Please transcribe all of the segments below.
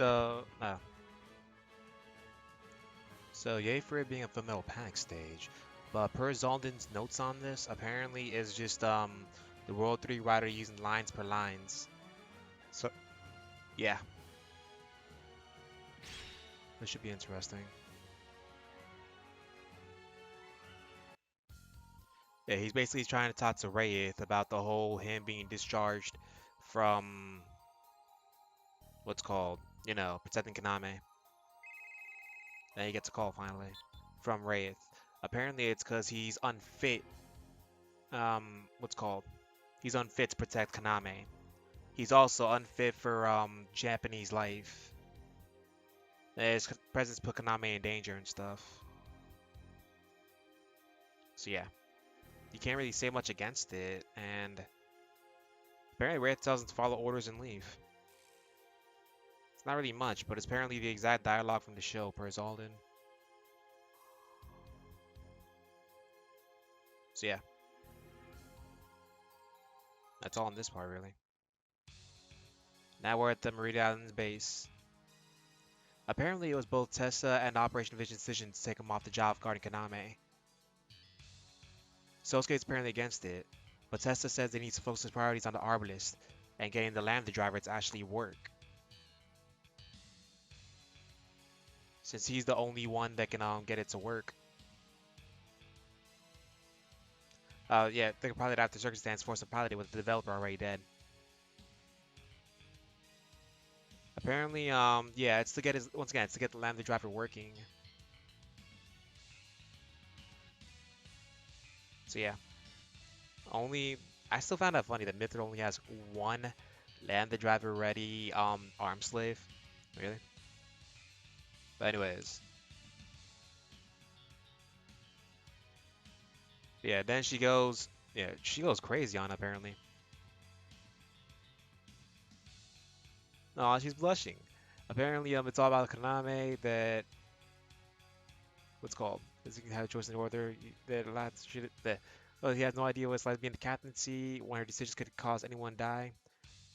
So, so yay for it being a fundamental panic stage, but per Zalden's notes on this, apparently is just the World 3 writer using lines per lines. So yeah, this should be interesting. Yeah, he's basically trying to talk to Wraith about the whole him being discharged from what's called, protecting Kaname. Then he gets a call finally from Wraith. Apparently it's because he's unfit. What's called? He's unfit to protect Kaname. He's also unfit for Japanese life. His presence put Kaname in danger and stuff. So yeah, you can't really say much against it, and apparently Wraith tells him to follow orders and leave. It's not really much, but it's apparently the exact dialogue from the show per Zalden. So yeah, that's all in this part really. Now we're at the Merida Islands base. Apparently it was both Tessa and Operation Vision's decision to take him off the job of guarding Kaname. Sousuke is apparently against it, but Tessa says they need to focus his priorities on the Arbalist and getting the Lambda driver to actually work. Since he's the only one that can get it to work. Yeah, they could probably after circumstance force a pilot with the developer already dead. Apparently, yeah, it's to get once again, it's to get the Lambda driver working. So yeah, I still found that funny that Mythr only has one Lambda driver ready arm slave. Really? But anyways, yeah, then she goes crazy on apparently. Oh, she's blushing. Apparently, it's all about Kaname that what's called. Does he have a choice in order? That lads should that. Well, he has no idea what it's like being the captaincy. When her decisions could cause anyone die.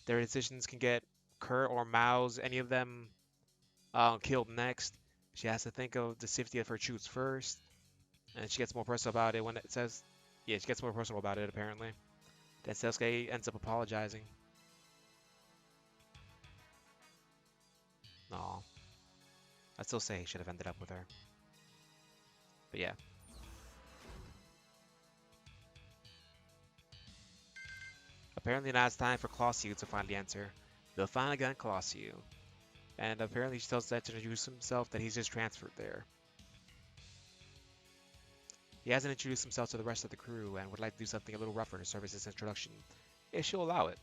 Their decisions can get Kurt or Mao's, any of them, killed next. She has to think of the safety of her troops first, and she gets more personal about it when it says, yeah, she gets more personal about it apparently. Then Sousuke ends up apologizing. No, I still say he should have ended up with her. But yeah. Apparently now it's time for Clausiu to finally enter. They'll finally get Clausiu. And apparently she tells Zed to introduce himself that he's just transferred there. He hasn't introduced himself to the rest of the crew and would like to do something a little rougher to serve as his introduction, if she'll allow it.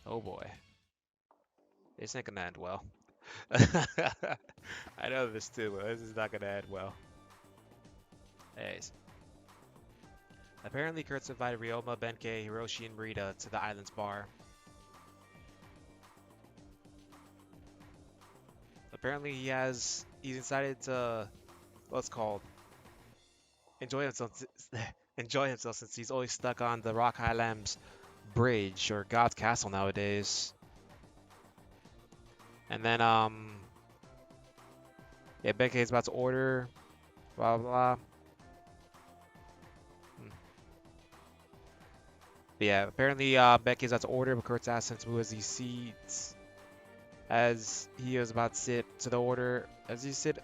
Oh boy. This ain't gonna end well. I know this too, but this is not gonna end well. Anyways. Apparently Kurt's invited Ryoma, Benkei, Hiroshi, and Marita to the island's bar. Apparently he's decided to, what's called, enjoy himself, enjoy himself since he's always stuck on the Rock Highlands Bridge or God's Castle nowadays. And then yeah, Benkei's about to order, blah blah blah. But yeah, apparently Benkei's about to order, but Kurt's asking him to move as he seats. As he is about to sit to the order, as he sit,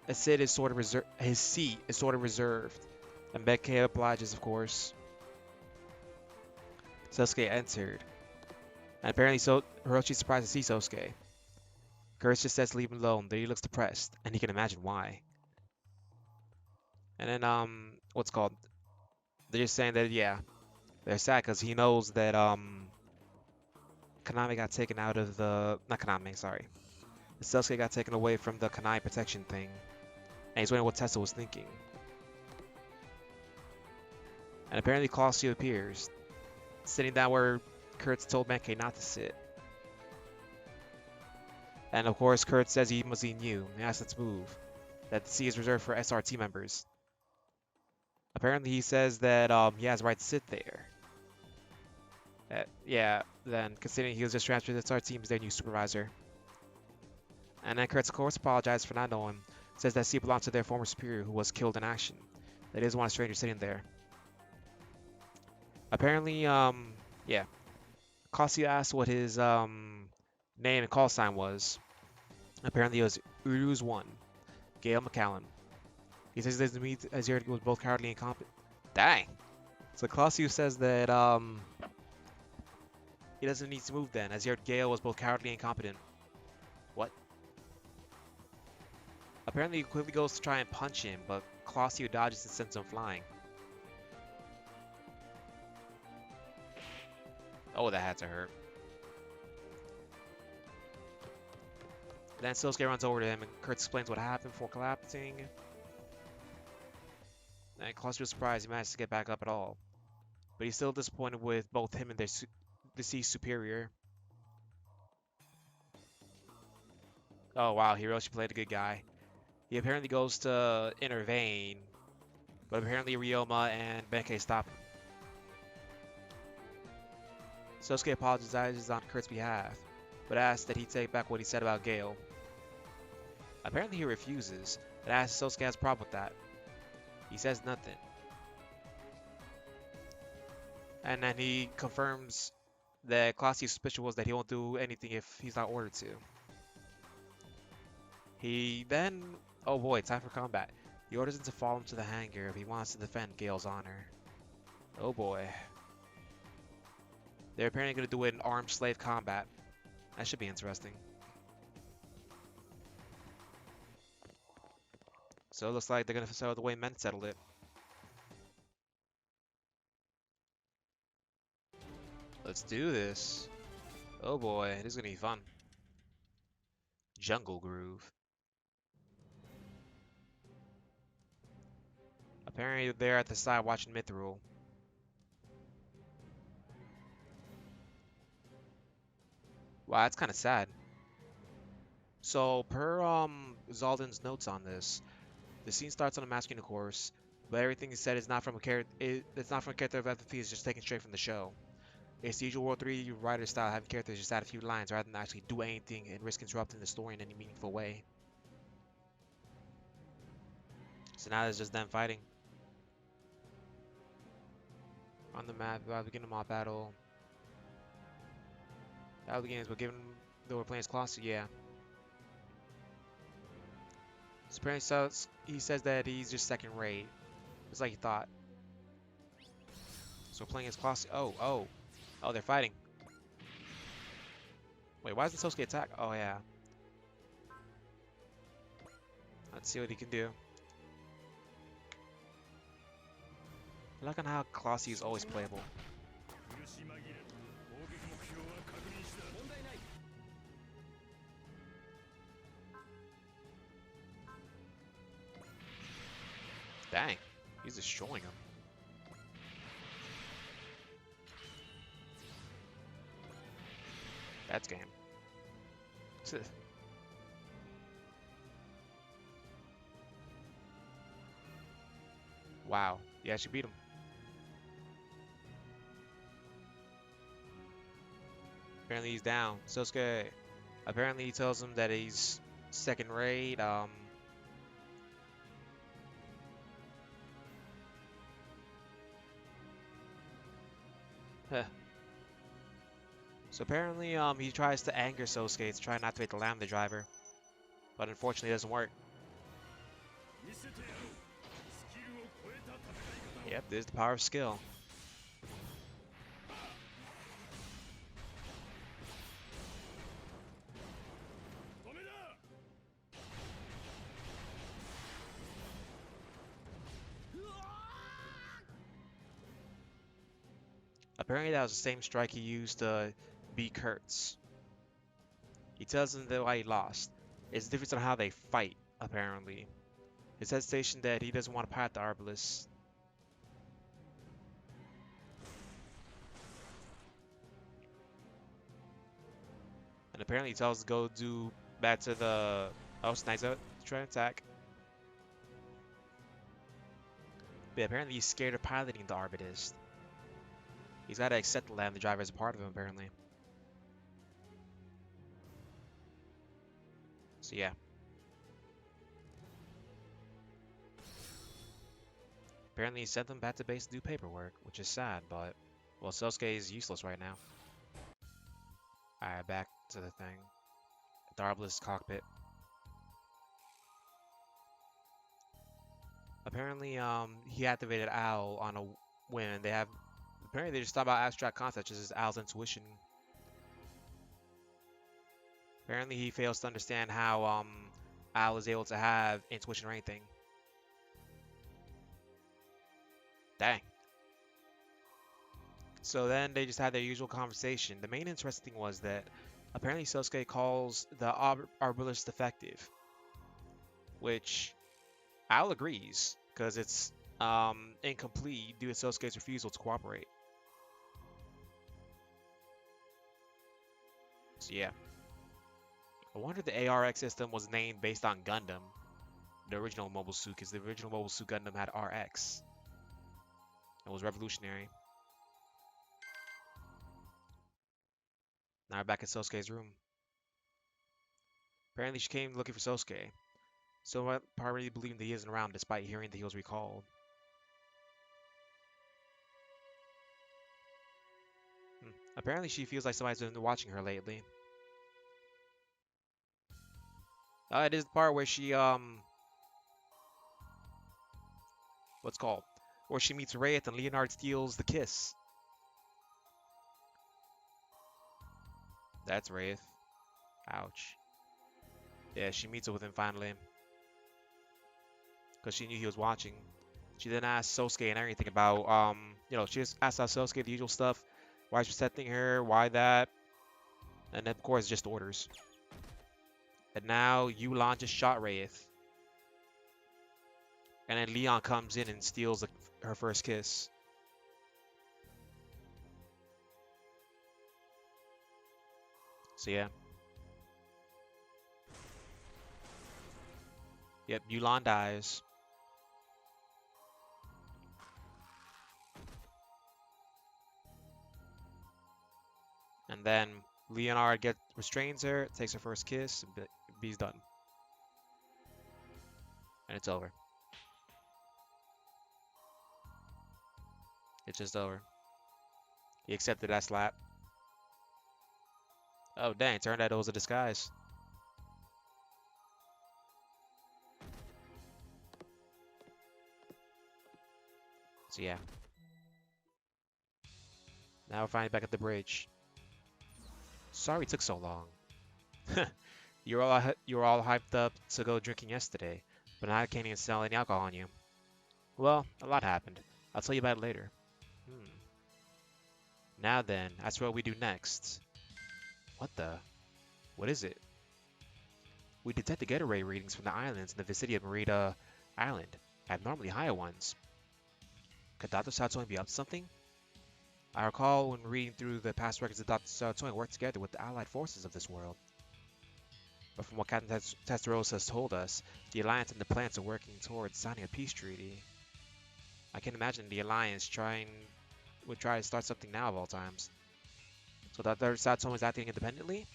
a sit is sort of reserved. His seat is sort of reserved, and Benkei obliges, of course. Sousuke entered, and apparently Hiroshi's surprised to see Sousuke. Kurt just says to leave him alone, though he looks depressed, and he can imagine why. And then what's called? They're just saying that yeah, they're sad because he knows that Kaname got taken out of the not Kaname, sorry. Sousuke got taken away from the Kanai protection thing, and he's wondering what Tessa was thinking. And apparently Clausiu appears, sitting down where Kurt's told Benkei not to sit. And of course, Kurt says he must be new and asks him to move, that the seat is reserved for SRT members. Apparently he says that he has the right to sit there. Yeah, then considering he was just transferred to SRT, he's their new supervisor. And then Kurtz, of course, apologizes for not knowing. Says that sea belongs to their former superior who was killed in action. They doesn't want a stranger sitting there. Apparently, yeah. Kasi asked what his name and call sign was. Apparently, it was Uru's One, Gail McCallum. He says he doesn't meet as Jared was both cowardly and incompetent. Dang. So Clausius says that he doesn't need to move then, as Jared Gale was both cowardly and incompetent. What? Apparently, he quickly goes to try and punch him, but Clausius dodges and sends him flying. Oh, that had to hurt. Then Sousuke runs over to him and Kurt explains what happened before collapsing. And Clausius was surprised he managed to get back up at all. But he's still disappointed with both him and their deceased superior. Oh wow, Hiroshi played a good guy. He apparently goes to intervene, but apparently Ryoma and Benkei stop him. Sousuke apologizes on Kurt's behalf, but asks that he take back what he said about Gale. Apparently he refuses, and asks if Sousuke has a problem with that. He says nothing. And then he confirms that Clausius' suspicion was that he won't do anything if he's not ordered to. He then, oh boy, time for combat. He orders him to follow him to the hangar if he wants to defend Gale's honor. Oh boy. They're apparently going to do it in armed slave combat. That should be interesting. So it looks like they're going to settle the way men settled it. Let's do this. Oh boy, this is going to be fun. Jungle Groove. Apparently they're at the side watching Mithril. Wow, that's kind of sad. So per Zaldan's notes on this, the scene starts on a masculine course, but everything he said is not from a character. It's not from a character of FMP. It's just taken straight from the show. It's the usual World 3 writer style, having characters just add a few lines rather than actually do anything and risk interrupting the story in any meaningful way. So now it's just them fighting on the map. About to begin the mob battle. That begins, but given though we're playing as Colossus, yeah. So apparently, he says that he's just second rate. It's like he thought. So we're playing as Colossus. Oh, they're fighting. Wait, why doesn't Sousuke attack? Oh yeah. Let's see what he can do. I like on how Colossus is always playable. Dang, he's destroying him. That's game. Wow, you actually beat him. Apparently he's down. Sousuke. Apparently he tells him that he's second rate. So apparently he tries to anger Sousuke to try not to make the Lambda driver, but unfortunately it doesn't work. Yep, there's the power of skill. Apparently that was the same strike he used to beat Kurtz. He tells him that why he lost. It's the difference on how they fight, apparently. His hesitation that he doesn't want to pilot the Arbalest. And apparently he tells us to go do back to the... Oh, Snipes out to try and attack. But apparently he's scared of piloting the Arbalest. He's got to accept the Lambda driver as a part of him, apparently. So yeah. Apparently he sent them back to base to do paperwork, which is sad, but well, Sousuke is useless right now. Alright, back to the thing. Darbless cockpit. Apparently, he activated Owl on a whim, and apparently they just thought about abstract concepts, just as Owl's intuition. Apparently he fails to understand how, Owl is able to have intuition or anything. Dang. So then they just had their usual conversation. The main interesting thing was that apparently Sousuke calls the Arbalist defective, which Al agrees because it's incomplete due to Sousuke's refusal to cooperate. So yeah, I wonder if the ARX system was named based on Gundam, the original mobile suit, because the original mobile suit Gundam had RX. It was revolutionary. Now we're back at Sousuke's room. Apparently she came looking for Sousuke. So probably believing that he isn't around despite hearing that he was recalled. Apparently she feels like somebody's been watching her lately. It is the part where she what's called? Where she meets Wraith and Leonard steals the kiss. That's Wraith. Ouch. Yeah, she meets up with him finally. Because she knew he was watching. She then asked Sousuke and everything about, she just asked Sousuke the usual stuff. Why she's protecting her, why that. And then, of course, just orders. And now Yulan just shot Wraith. And then Leon comes in and steals her first kiss. So yeah. Yep, Yulan dies. And then Leonard restrains her, takes her first kiss, and B's done. And it's over. It's just over. He accepted that slap. Oh dang, turned out it was a disguise. So yeah. Now we're finally back at the bridge. Sorry it took so long. You were all hyped up to go drinking yesterday, but now I can't even smell any alcohol on you. Well, a lot happened. I'll tell you about it later. Now then, that's what we do next. What the? What is it? We detect the getaway readings from the islands in the vicinity of Merida Island, abnormally high ones. Could Dr. Satomi be up to something? I recall when reading through the past records that Dr. Satomi worked together with the allied forces of this world. But from what Captain Testarossa has told us, the Alliance and the plants are working towards signing a peace treaty. I can imagine the Alliance would try to start something now of all times. So Dr. Satomi is acting independently?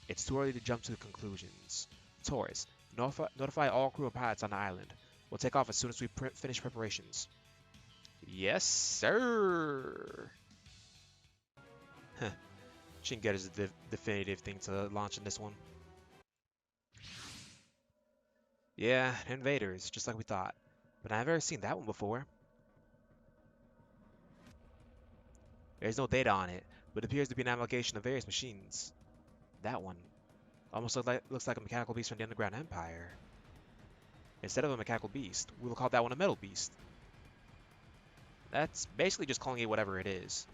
It's too early to jump to conclusions. Taurus, notify all crew and pilots on the island. We'll take off as soon as we finish preparations. Yes, sir. Shinget is the definitive thing to launch in this one. Yeah, invaders, just like we thought. But I've never seen that one before. There's no data on it, but it appears to be an amalgamation of various machines. That one almost looks like a mechanical beast from the Underground Empire. Instead of a mechanical beast, we will call that one a metal beast. That's basically just calling it whatever it is.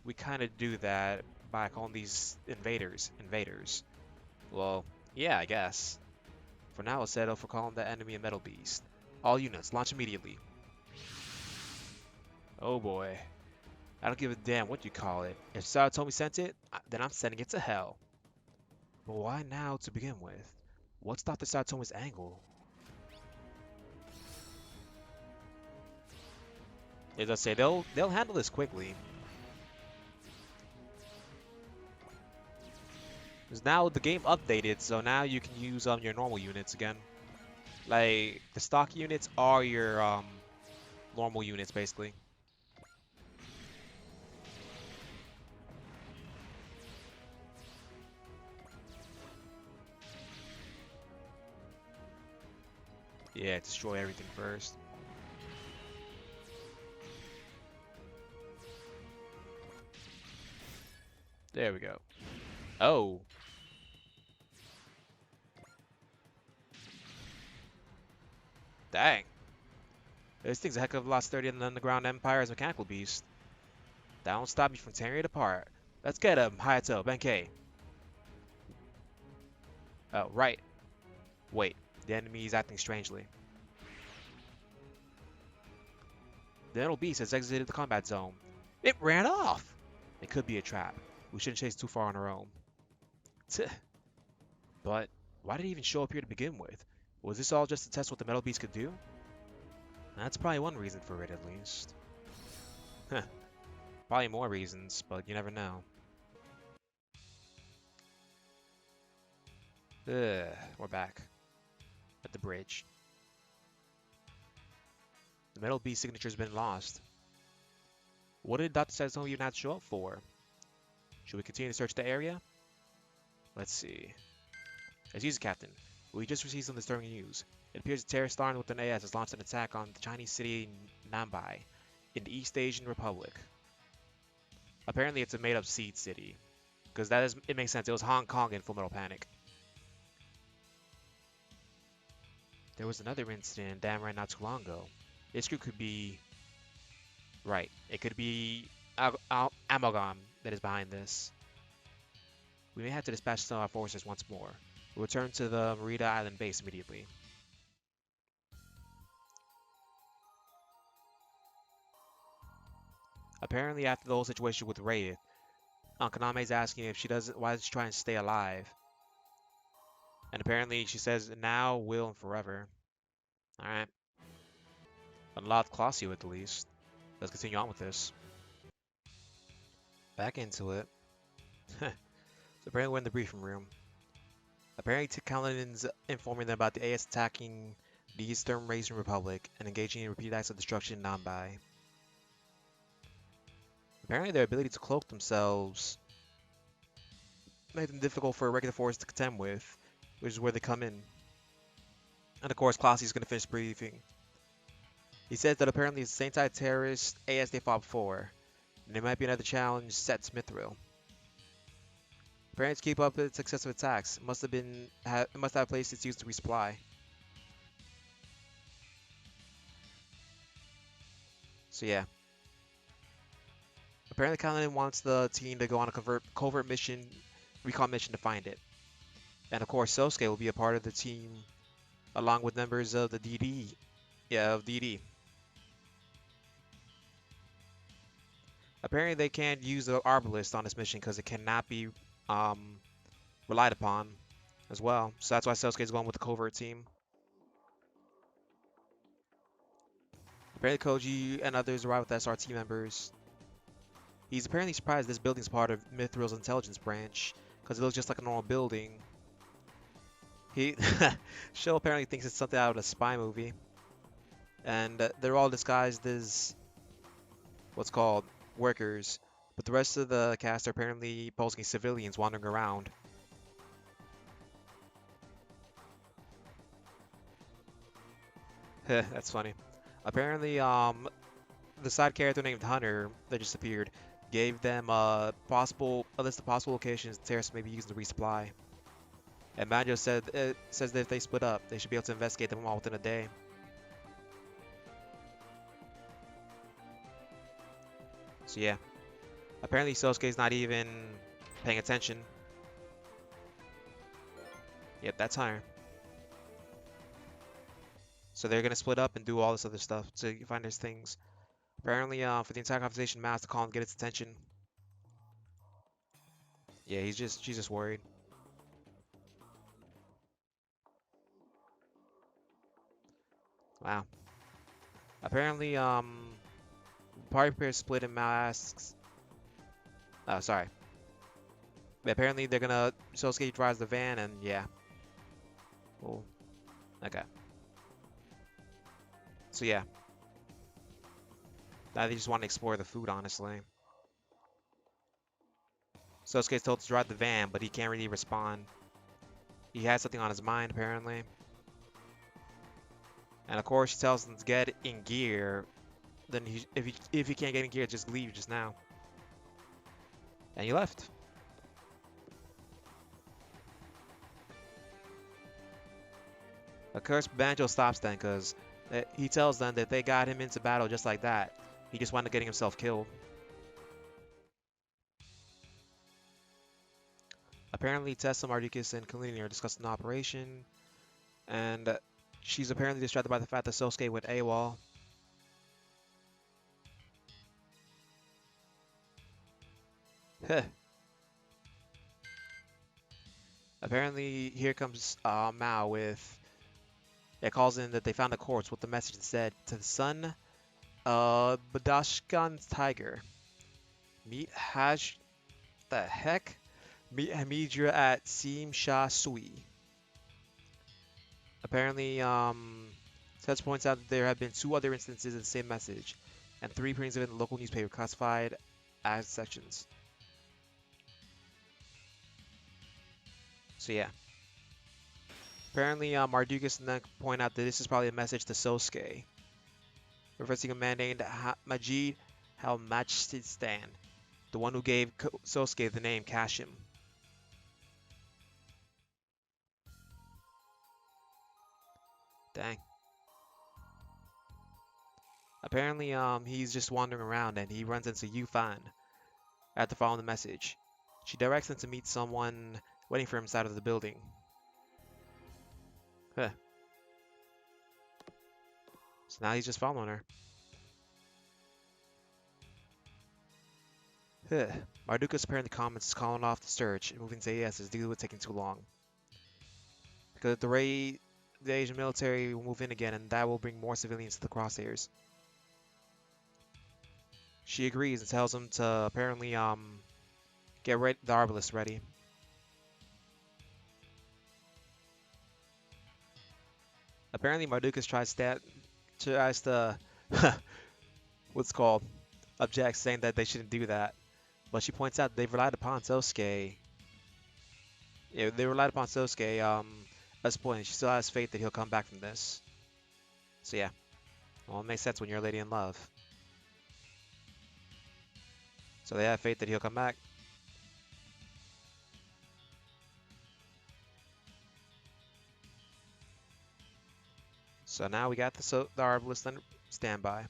We kind of do that by calling these invaders. Well, yeah, I guess. For now, let's settle for calling the enemy a metal beast. All units, launch immediately. Oh boy. I don't give a damn what you call it. If Satomi sent it, then I'm sending it to hell. But why now to begin with? What's Dr. Satomi's angle? As I say, they'll handle this quickly. Because now the game updated, so now you can use your normal units again. Like the stock units are your normal units basically. Yeah, destroy everything first. There we go. Oh, dang. This thing's a heck of a lot sturdier than the Underground Empire's mechanical beast. That won't stop me from tearing it apart. Let's get him, Hayato, Benkei. Oh, right. Wait, the enemy is acting strangely. The little beast has exited the combat zone. It ran off! It could be a trap. We shouldn't chase too far on our own. But why did it even show up here to begin with? Was this all just to test what the metal beast could do? That's probably one reason for it, at least. Huh. Probably more reasons, but you never know. Ugh, we're back at the bridge. The metal beast signature's been lost. What did Dr. Saito even have to show up for? Should we continue to search the area? Let's see. Excuse me, Captain. We just received some disturbing news. It appears the terrorist armed with an AS has launched an attack on the Chinese city Nambai in the East Asian Republic. Apparently it's a made-up seed city. Because it makes sense. It was Hong Kong in Full Metal Panic. There was another incident in Damrai not too long ago. This group could be... Right. It could be Amalgam that is behind this. We may have to dispatch some of our forces once more. We'll return to the Merida Island base immediately. Apparently after the whole situation with Wraith, Kaname's asking if she doesn't, why does she try and stay alive? And apparently she says now, will, and forever. Alright. Unlocked Classio at the least. Let's continue on with this. Back into it. So apparently we're in the briefing room. Apparently Kalin's informing them about the AS attacking the Eastern Raisin Republic and engaging in repeated acts of destruction in Nambai. Apparently their ability to cloak themselves made them difficult for a regular force to contend with, which is where they come in. And of course, Classy's going to finish briefing. He says that apparently it's the same type of terrorist AS they fought before, and there might be another challenge set to Mithril. Apparently to keep up its successive attacks, it must have placed its use to resupply. So yeah. Apparently Kaname wants the team to go on a covert mission, recon mission to find it. And of course Sousuke will be a part of the team along with members of the DD. Yeah, of DD. Apparently they can't use the Arbalist on this mission because it cannot be relied upon as well. So that's why Sousuke is going with the covert team. Apparently Koji and others arrive with SRT members. He's apparently surprised this building is part of Mithril's intelligence branch because it looks just like a normal building. Sho apparently thinks it's something out of a spy movie. And they're all disguised as what's called workers. But the rest of the cast are apparently posing as civilians wandering around. That's funny. Apparently, the side character named Hunter that just appeared gave them a list of possible locations terrorists may be using to resupply. And Manjo says that if they split up, they should be able to investigate them all within a day. So yeah, apparently Sousuke's not even paying attention. Yep, that's Hunter. So they're gonna split up and do all this other stuff to find these things. Apparently, for the entire conversation, Matt has to call and get its attention. Yeah, she's just worried. Wow. Apparently, party pair split and Mal asks. Oh, sorry. But apparently they're gonna Sousuke drives the van and yeah. Well, okay. So yeah, now they just want to explore the food, honestly. Sousuke's told to drive the van, but he can't really respond. He has something on his mind, apparently. And of course, she tells him to get in gear. Then if he can't get in gear, just leave just now. And he left. Of course, Banjo stops then because he tells them that they got him into battle just like that. He just wound up getting himself killed. Apparently, Tessa, Mardukas, and Kalini are discussing the operation, and she's apparently distracted by the fact that Sousuke went AWOL. Apparently, here comes Mao with. It calls in that they found a corpse with the message that said, to the son, Badashkan's tiger. Meet Haj. The heck? Meet Hamidra at Sim Sha Sui. Apparently, Tess points out that there have been 2 other instances of the same message, and 3 printings of it in the local newspaper classified as sections. So yeah. Apparently, Mardukas and then point out that this is probably a message to Sousuke, referencing a man named Majid Halmachistan, the one who gave Sousuke the name Kashim. Dang. Apparently, he's just wandering around and he runs into Yufan after following the message. She directs him to meet someone waiting for him inside of the building. Huh. So now he's just following her. Huh. Mardukas apparently comments calling off the search and moving to AS is due to it taking too long. Because the Asian military will move in again and that will bring more civilians to the crosshairs. She agrees and tells him to apparently get the Arbalest ready. Apparently Mardukas tries to what's called objects, saying that they shouldn't do that. But she points out they've relied upon Sousuke. Yeah, they relied upon Sousuke at this point. She still has faith that he'll come back from this. So yeah, well, it makes sense when you're a lady in love. So they have faith that he'll come back. So now we got the Arbalest on standby.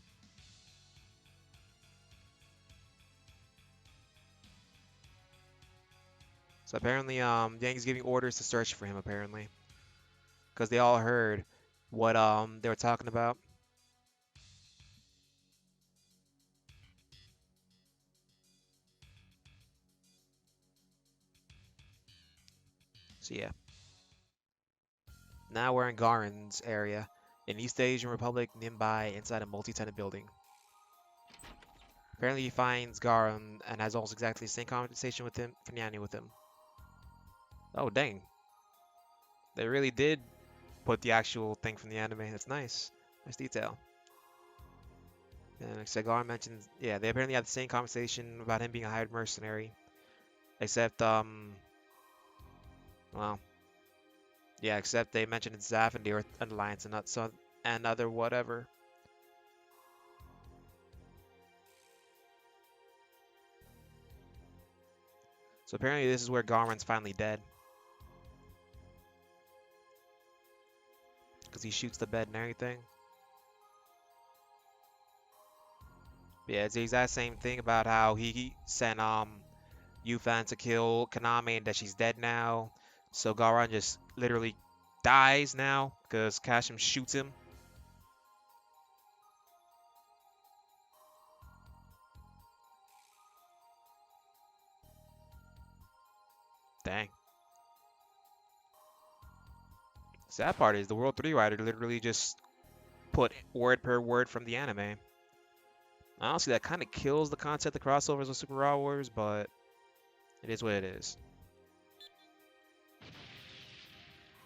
So apparently, Yang is giving orders to search for him. Apparently, because they all heard what they were talking about. So yeah, now we're in Garen's area, in East Asian Republic, Nimbai, inside a multi-tenant building. Apparently, he finds Garen and has almost exactly the same conversation with him, Fanyani with him. Oh dang, they really did put the actual thing from the anime. That's nice, nice detail. And like Sagar mentions, yeah, they apparently had the same conversation about him being a hired mercenary, except well, yeah, except they mentioned it's Zaf and the Earth Alliance and not some and other whatever. So apparently this is where Garman's finally dead. Because he shoots the bed and everything. But yeah, it's the exact same thing about how he sent Yufan to kill Kaname and that she's dead now. So Garan just literally dies now because Kashim shoots him. Dang. Sad part is the World 3 writer literally just put word per word from the anime. Honestly, that kind of kills the concept of crossovers with Super Raw Wars, but it is what it is.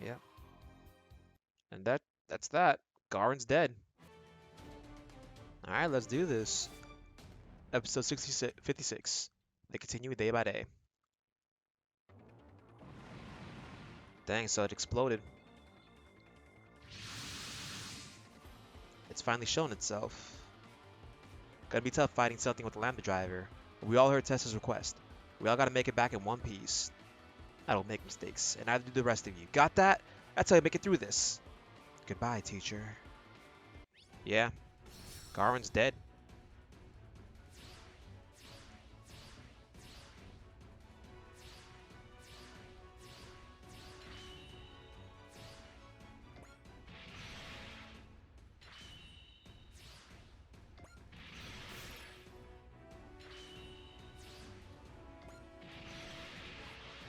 Yeah. And that's that. Garen's dead. Alright, let's do this. Episode 56. They continue day by day. Dang, so it exploded. It's finally shown itself. Gonna be tough fighting something with the Lambda driver. We all heard Tessa's request. We all gotta make it back in one piece. I don't make mistakes, and neither do the rest of you. Got that? That's how you make it through this. Goodbye, teacher. Yeah, Garen's dead.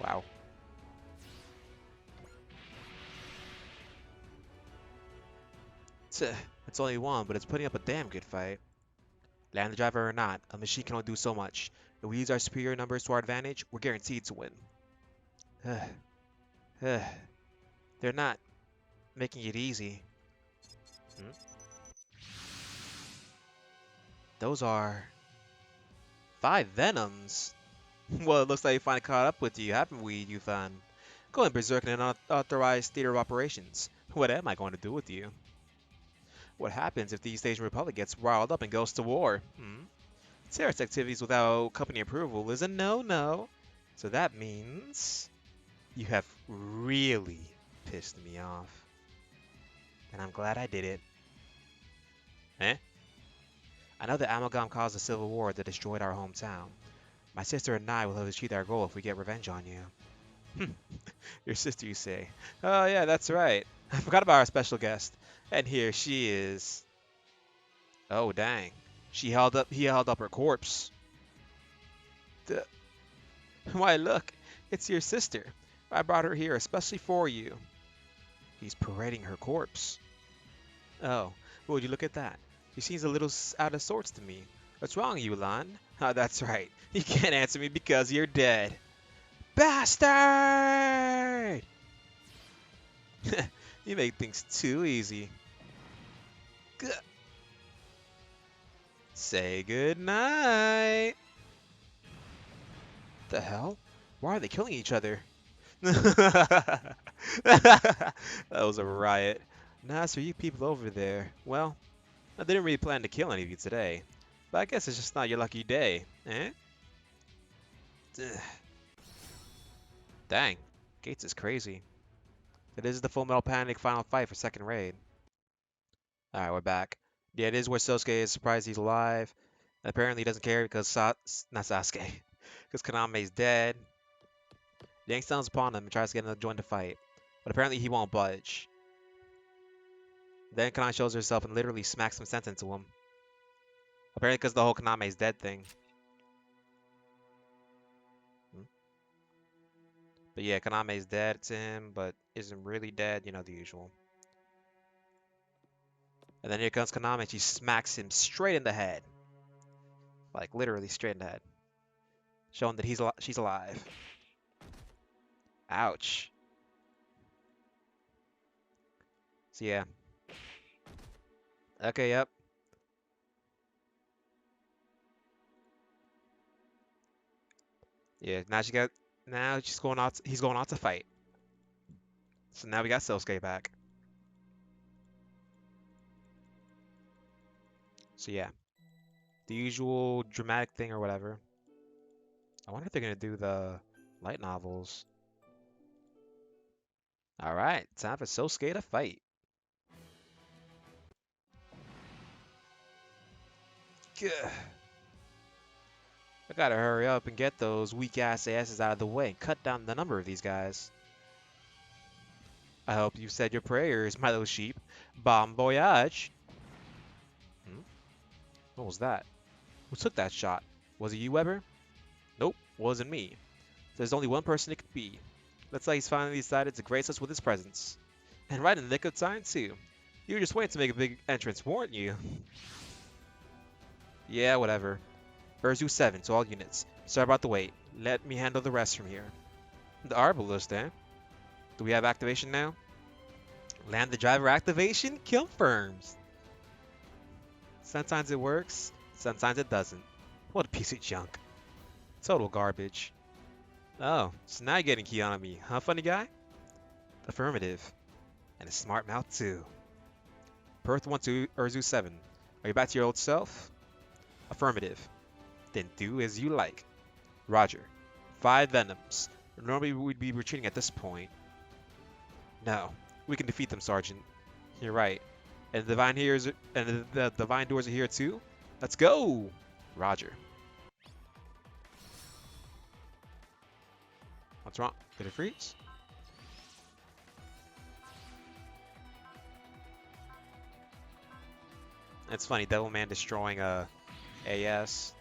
Wow. It's only one, but it's putting up a damn good fight. Land driver or not, a machine can only do so much. If we use our superior numbers to our advantage, we're guaranteed to win. They're not making it easy. Hmm? Those are 5 Venoms. Well, it looks like we finally caught up with you, haven't we, Yuthan? Going berserk in an unauthorized theater of operations. What am I going to do with you? What happens if the East Asian Republic gets riled up and goes to war? Terrorist activities without company approval is a no-no. So that means you have really pissed me off. And I'm glad I did it. Eh? I know that Amalgam caused a civil war that destroyed our hometown. My sister and I will have achieved our goal if we get revenge on you. Your sister, you say? Oh yeah, that's right. I forgot about our special guest. And here she is. Oh dang. He held up her corpse. Duh. Why look, it's your sister. I brought her here especially for you. He's parading her corpse. Oh, would you look at that? She seems a little out of sorts to me. What's wrong, Yulan? Oh, that's right. You can't answer me because you're dead. Bastard! You make things too easy. Gah. Say good night. The hell? Why are they killing each other? That was a riot. Nah, so you people over there. Well, I didn't really plan to kill any of you today. But I guess it's just not your lucky day, eh? Dang, Gates is crazy. So this is the Full Metal Panic final fight for second raid. Alright, we're back. Yeah, it is where Sousuke is surprised he's alive. Apparently he doesn't care because not Sasuke. Because Kaname's dead. Yang stands upon him and tries to get him to join the fight. But apparently he won't budge. Then Kaname shows herself and literally smacks some sense into him. Apparently because the whole Kaname's dead thing. But yeah, Kaname's dead to him, but isn't really dead, you know, the usual. And then here comes Kaname and she smacks him straight in the head. Like, literally straight in the head. Showing that she's alive. Ouch. So yeah. Okay, yep. Yeah, now he's going out to fight. So now we got Sousuke back. So yeah. The usual dramatic thing or whatever. I wonder if they're gonna do the light novels. Alright, time for Sousuke to fight. Gah. I gotta hurry up and get those weak ass asses out of the way and cut down the number of these guys. I hope you said your prayers, my little sheep. Bon voyage. What was that? Who took that shot? Was it you, Weber? Nope, wasn't me. There's only one person it could be. Looks like he's finally decided to grace us with his presence. And right in the nick of time, too. You were just waiting to make a big entrance, weren't you? Yeah, whatever. Urzu 7 to all units. Sorry about the wait. Let me handle the rest from here. The Arbalist, eh? Do we have activation now? Land the driver activation confirms. Sometimes it works, sometimes it doesn't. What a piece of junk. Total garbage. Oh, so now you're getting key on me, huh, funny guy? Affirmative. And a smart mouth, too. Perth 1 to Urzu 7. Are you back to your old self? Affirmative. Then do as you like. Roger. 5 Venoms. Normally we'd be retreating at this point. No. We can defeat them, Sergeant. You're right. And the divine doors are here too? Let's go! Roger. What's wrong? Did it freeze? It's funny, Devilman destroying a AS.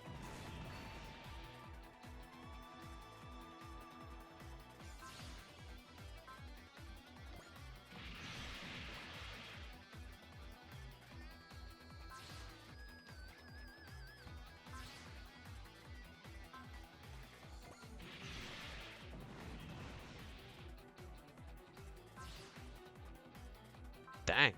Dang.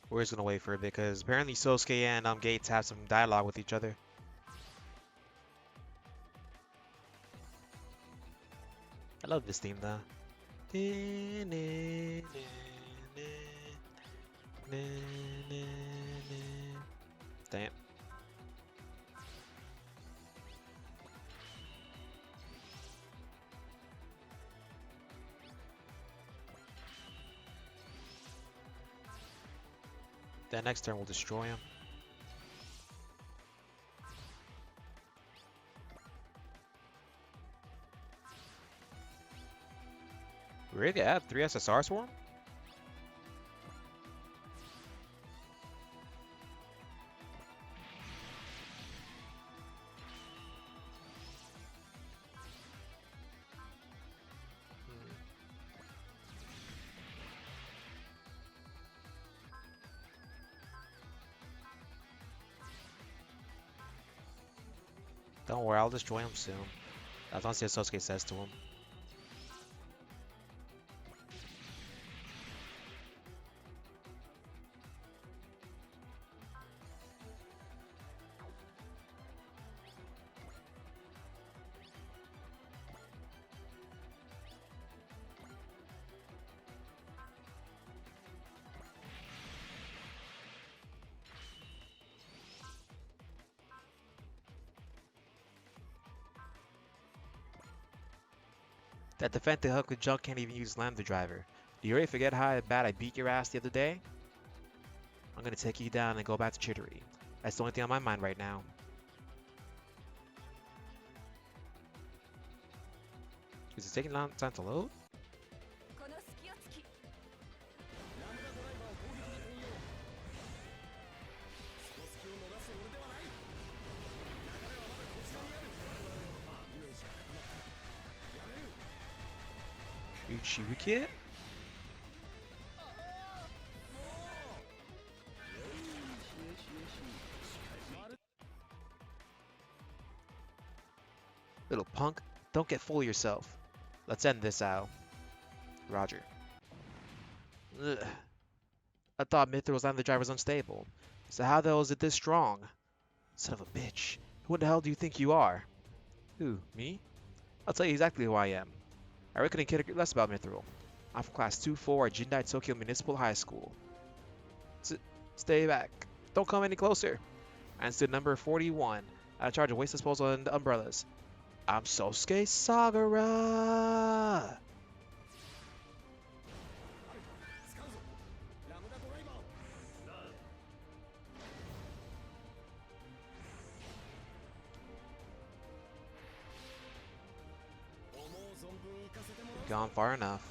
We're just gonna wait for it because apparently Sousuke and Gates have some dialogue with each other. I love this theme though. Damn. That next turn will destroy him. Really? I have 3 SSRs for him? Don't worry, I'll destroy him soon. As long as Sousuke says to him. That defensive hook with junk can't even use Lambda Driver. Do you already forget how bad I beat your ass the other day? I'm gonna take you down and go back to Chittery. That's the only thing on my mind right now. Is it taking a long time to load? Sousuke? Little punk, don't get full of yourself. Let's end this out. Roger. Ugh. I thought Mithril's Lambda Driver was unstable. So how the hell is it this strong? Son of a bitch. Who the hell do you think you are? Who, me? I'll tell you exactly who I am. I reckon I care less about Mithril. I'm from class 2-4 at Jindai Tokyo Municipal High School. Stay back. Don't come any closer. I'm still number 41. I'm in charge of waste disposal and umbrellas. I'm Sousuke Sagara! Gone far enough.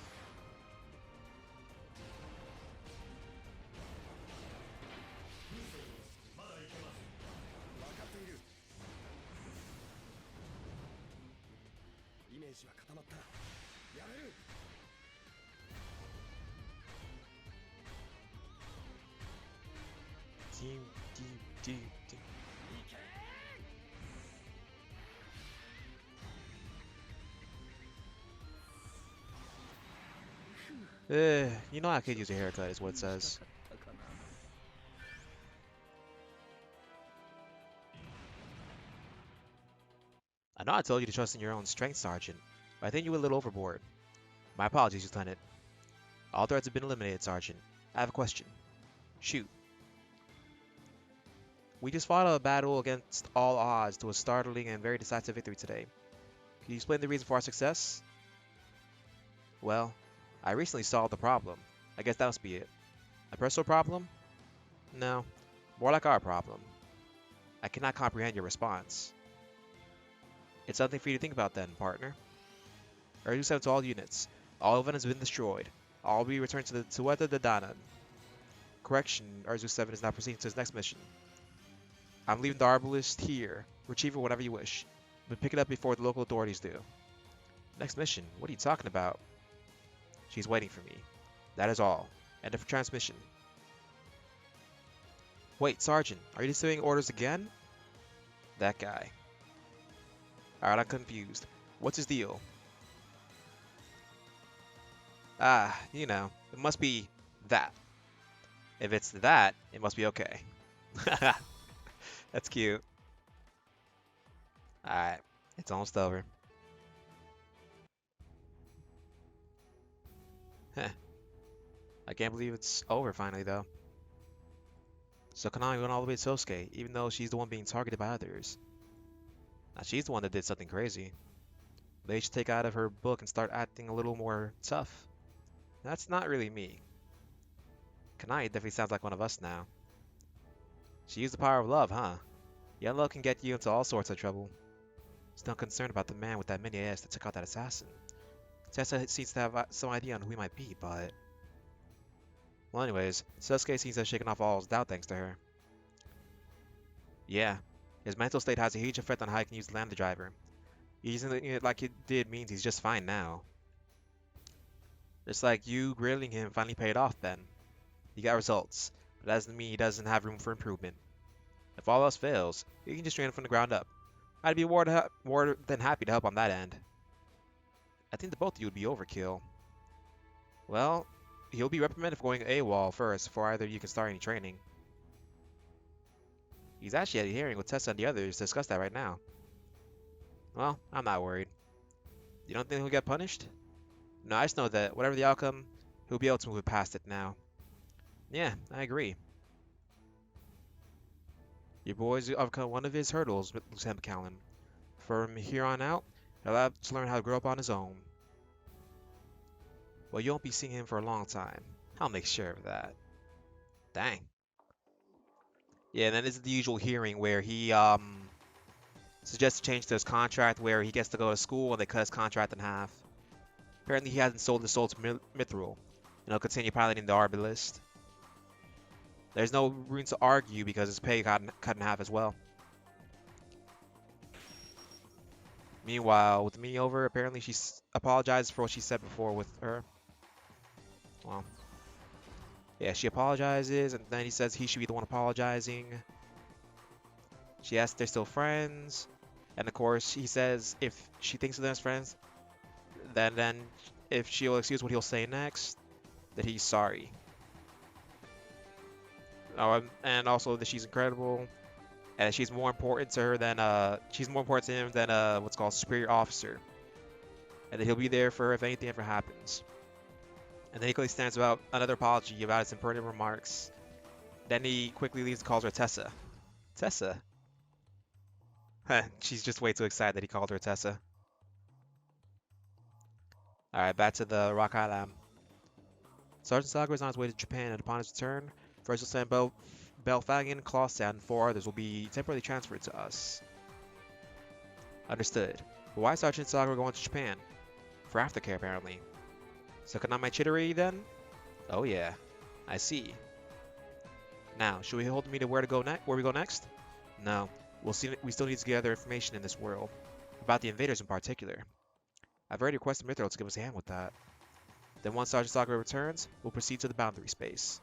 Team, team, team, team. You know I could use a haircut, is what it says. I know I told you to trust in your own strength, Sergeant, but I think you went a little overboard. My apologies, Lieutenant. All threats have been eliminated, Sergeant. I have a question. Shoot. We just fought a battle against all odds to a startling and very decisive victory today. Can you explain the reason for our success? Well, I recently solved the problem. I guess that must be it. A personal problem? No, more like our problem. I cannot comprehend your response. It's something for you to think about then, partner. Urdu 7 to all units. All event has been destroyed. All will be returned to the Tueta de Danan. Correction, Urdu 7 is now proceeding to his next mission. I'm leaving the Arbalist here. Retrieve it whenever you wish, but pick it up before the local authorities do. Next mission? What are you talking about? She's waiting for me. That is all. End of transmission. Wait, Sergeant, are you disobeying orders again? That guy. Alright, I'm confused. What's his deal? Ah, you know, it must be that. If it's that, it must be okay. That's cute. Alright, it's almost over. Heh. I can't believe it's over finally, though. So Kaname went all the way to Sousuke, even though she's the one being targeted by others. Now she's the one that did something crazy. They should take out of her book and start acting a little more tough. That's not really me. Kanai definitely sounds like one of us now. She used the power of love, huh? Young love can get you into all sorts of trouble. She's not concerned about the man with that mini ass that took out that assassin. Tessa seems to have some idea on who he might be, but... Well, anyways, Sousuke seems to have shaken off all his doubt thanks to her. Yeah, his mental state has a huge effect on how he can use the Lambda driver. Using it like it did means he's just fine now. It's like you grilling him finally paid off then. He got results, but that doesn't mean he doesn't have room for improvement. If all else fails, you can just train him from the ground up. I'd be more than happy to help on that end. I think the both of you would be overkill. Well, he'll be reprimanded for going AWOL first before either you can start any training. He's actually at a hearing with Tessa and the others to discuss that right now. Well, I'm not worried. You don't think he'll get punished? No, I just know that whatever the outcome, he'll be able to move past it now. Yeah, I agree. Your boy's overcome one of his hurdles, Lieutenant McCallum. From here on out, he'll have to learn how to grow up on his own. Well, you won't be seeing him for a long time. I'll make sure of that. Dang. Yeah, and then this is the usual hearing where he suggests a change to his contract where he gets to go to school and they cut his contract in half. Apparently he hasn't sold his soul to Mithril, and he'll continue piloting the Arbalist. There's no room to argue because his pay got cut in half as well. Meanwhile, with me over, apparently she's apologized for what she said before with her. Well, yeah, she apologizes, and then he says he should be the one apologizing. She asks if they're still friends, and of course he says if she thinks of them as friends, then if she'll excuse what he'll say next, that he's sorry. And also that she's incredible, and that she's more important to her than she's more important to him than what's called superior officer, and that he'll be there for her if anything ever happens. And then he quickly stands about another apology about his impertinent remarks. Then he quickly leaves and calls her Tessa. Tessa? She's just way too excited that he called her Tessa. Alright, back to the Rock Island. Sergeant Saga is on his way to Japan, and upon his return, First Lieutenant Belfagan, Clawstan, and 4 others will be temporarily transferred to us. Understood. But why is Sergeant Saga going to Japan? For aftercare, apparently. So Kaname Chidori, then? Oh yeah, I see. Now, should we hold the meeting where we go next? No, we still need to gather information in this world, about the invaders in particular. I've already requested Mithril to give us a hand with that. Then once Sergeant Sakura returns, we'll proceed to the boundary space.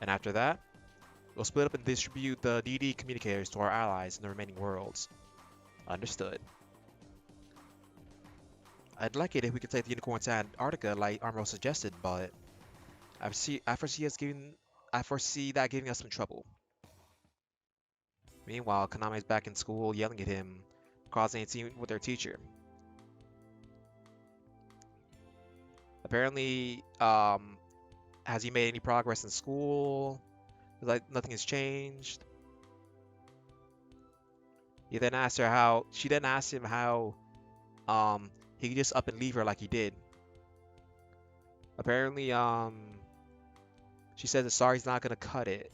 And after that, we'll split up and distribute the DD communicators to our allies in the remaining worlds. Understood. I'd like it if we could take the unicorn to Antarctica like Armro suggested, but I foresee that giving us some trouble. Meanwhile, Kaname's back in school yelling at him, causing a scene with their teacher. Apparently, has he made any progress in school? Like nothing has changed. She then asked him how he could just up and leave her like he did. Apparently, she said that sorry's not gonna cut it.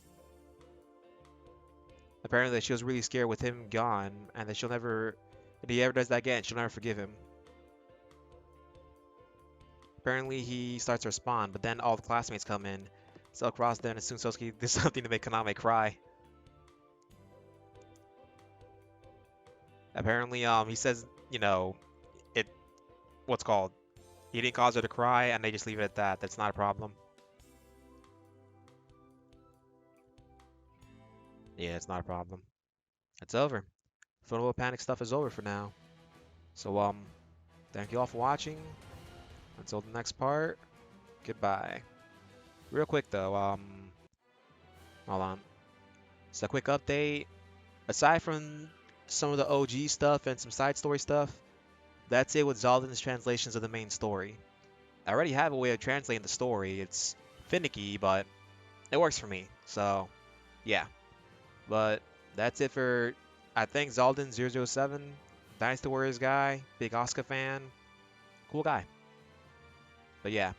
Apparently, she was really scared with him gone, and that if he ever does that again, she'll never forgive him. Apparently, he starts to respond, but then all the classmates come in. So across then, and soon Sousuke did something to make Kaname cry. Apparently, he says, it, what's called, he didn't cause her to cry, and they just leave it at that. That's not a problem. Yeah, it's not a problem. It's over. Fun little panic stuff is over for now. So, thank you all for watching. Until the next part, goodbye. Real quick though, hold on. Just a quick update. Aside from some of the OG stuff and some side story stuff, that's it with Zaldan's translations of the main story. I already have a way of translating the story. It's finicky, but it works for me. So, yeah. But that's it for, I think, Zaldan007, Dynasty Warriors guy, big Asuka fan, cool guy. But yeah,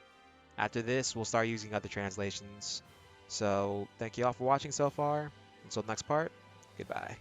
after this, we'll start using other translations. So, thank you all for watching so far. Until the next part, goodbye.